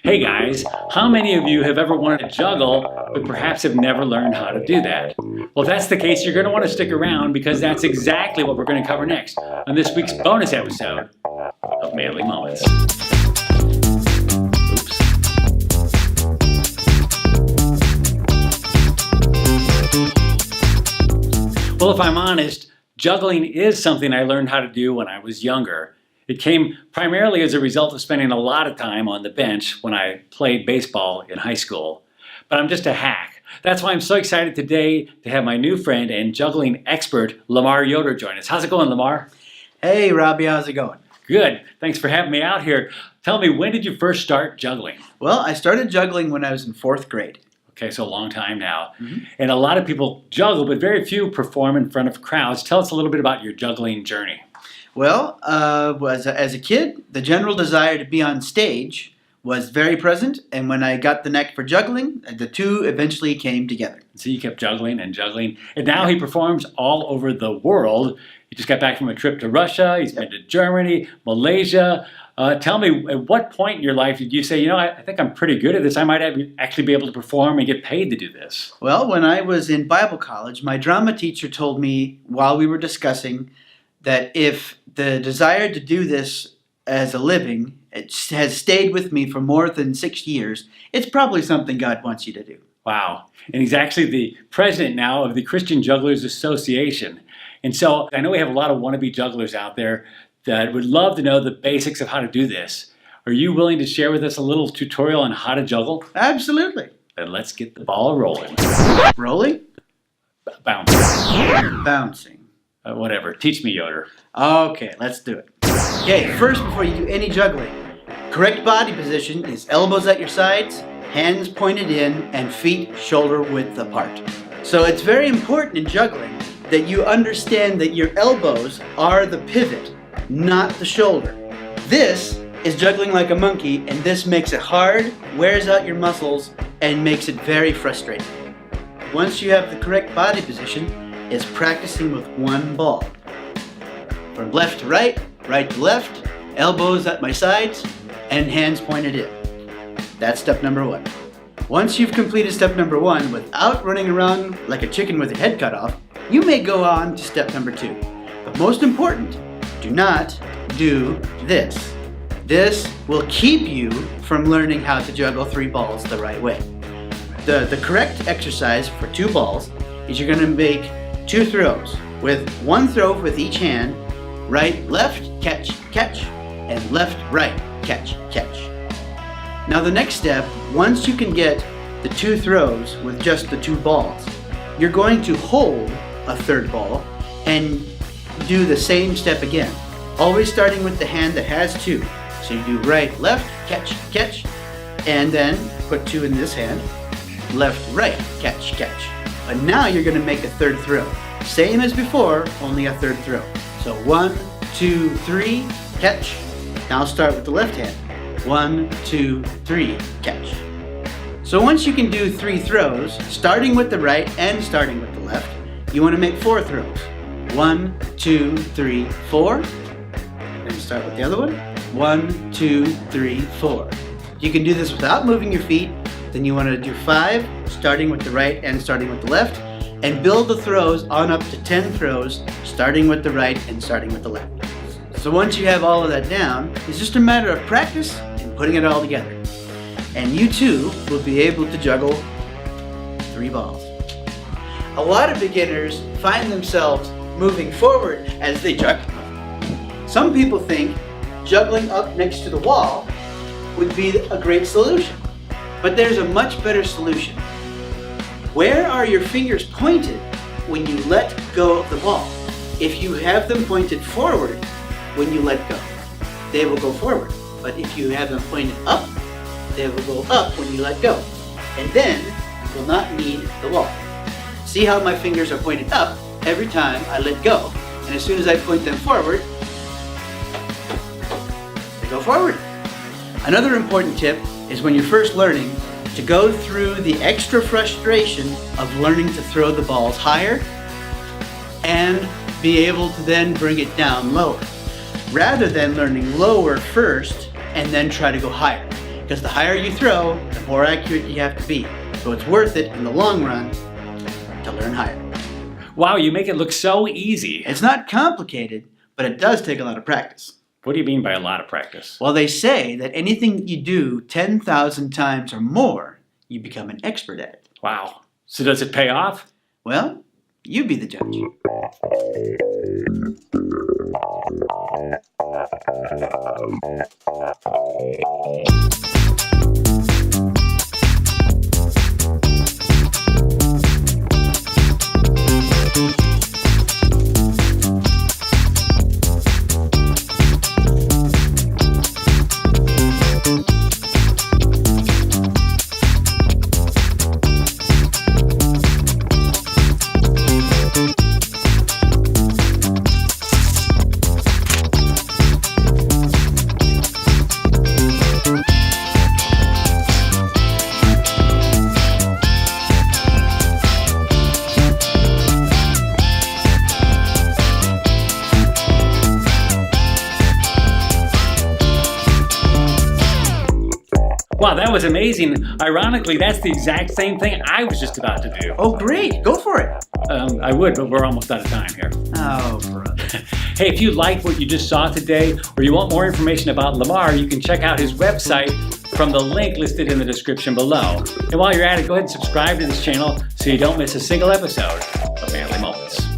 Hey guys, how many of you have ever wanted to juggle, but perhaps have never learned how to do that? Well, if that's the case, you're going to want to stick around because that's exactly what we're going to cover next on this week's bonus episode of Manly Moments. Oops. Well, if I'm honest, juggling is something I learned how to do when I was younger. It came primarily as a result of spending a lot of time on the bench when I played baseball in high school. But I'm just a hack. That's why I'm so excited today to have my new friend and juggling expert, LaMar Yoder, join us. How's it going, LaMar? Hey, Robbie, how's it going? Good. Thanks for having me out here. Tell me, when did you first start juggling? Well, I started juggling when I was in 4th grade. Okay, so a long time now. And a lot of people juggle, but very few perform in front of crowds. Tell us a little bit about your juggling journey. Well, as a kid, the general desire to be on stage was very present, and when I got the knack for juggling, the two eventually came together. So you kept juggling, and now he performs all over the world. He just got back from a trip to Russia. He's been to Germany, Malaysia. Tell me, at what point in your life did you say, you know, I think I'm pretty good at this. I might actually be able to perform and get paid to do this? Well, when I was in Bible college, my drama teacher told me while we were discussing that if the desire to do this as a living has stayed with me for more than 6 years, it's probably something God wants you to do. Wow. And he's actually the president now of the Christian Jugglers Association. And so I know we have a lot of wannabe jugglers out there that would love to know the basics of how to do this. Are you willing to share with us a little tutorial on how to juggle? Absolutely. Then let's get the ball rolling. Rolling? Bouncing. Bouncing. Whatever. Teach me, Yoder. Okay, let's do it. Okay, first, before you do any juggling, correct body position is elbows at your sides, hands pointed in, and feet shoulder width apart. So it's very important in juggling that you understand that your elbows are the pivot, not the shoulder. This is juggling like a monkey, and this makes it hard, wears out your muscles, and makes it very frustrating. Once you have the correct body position, it's practicing with one ball. From left to right to left, elbows at my sides, and hands pointed in. That's step number 1. Once you've completed step number 1 without running around like a chicken with your head cut off, you may go on to step number 2. But most important, do not do this. This will keep you from learning how to juggle 3 balls the right way. The correct exercise for 2 balls is you're going to make 2 throws with 1 throw with each hand, right, left, catch, catch, and left, right, catch, catch. Now the next step, once you can get the 2 throws with just the 2 balls, you're going to hold a 3rd ball and do the same step again, always starting with the hand that has 2. So you do right, left, catch, catch, and then put 2 in this hand, left, right, catch, catch. But now you're going to make a 3rd throw. Same as before, only a 3rd throw. So 1, 2, 3, catch. Now I'll start with the left hand. 1, 2, 3, catch. So once you can do 3 throws, starting with the right and starting with the left, you want to make 4 throws. 1, 2, 3, 4. Then start with the other one. 1, 2, 3, 4. You can do this without moving your feet. Then you want to do 5, starting with the right and starting with the left, and build the throws on up to 10 throws, starting with the right and starting with the left. So once you have all of that down, it's just a matter of practice and putting it all together. And you too will be able to juggle 3 balls. A lot of beginners find themselves moving forward as they juggle. Some people think juggling up next to the wall would be a great solution. But there's a much better solution. Where are your fingers pointed when you let go of the ball? If you have them pointed forward when you let go, they will go forward. But if you have them pointed up, they will go up when you let go. And then you will not need the ball. See how my fingers are pointed up every time I let go. And as soon as I point them forward, they go forward. Another important tip is when you're first learning to go through the extra frustration of learning to throw the balls higher and be able to then bring it down lower, rather than learning lower first and then try to go higher. Because the higher you throw, the more accurate you have to be. So it's worth it in the long run to learn higher. Wow, you make it look so easy. It's not complicated, but it does take a lot of practice. What do you mean by a lot of practice? Well, they say that anything you do 10,000 times or more, you become an expert at it. Wow. So does it pay off? Well, you be the judge. Wow, that was amazing. Ironically, that's the exact same thing I was just about to do. Oh, great. Go for it. I would, but we're almost out of time here. Oh, brother. Hey, if you liked what you just saw today, or you want more information about LaMar, you can check out his website from the link listed in the description below. And while you're at it, go ahead and subscribe to this channel so you don't miss a single episode of Manly Moments.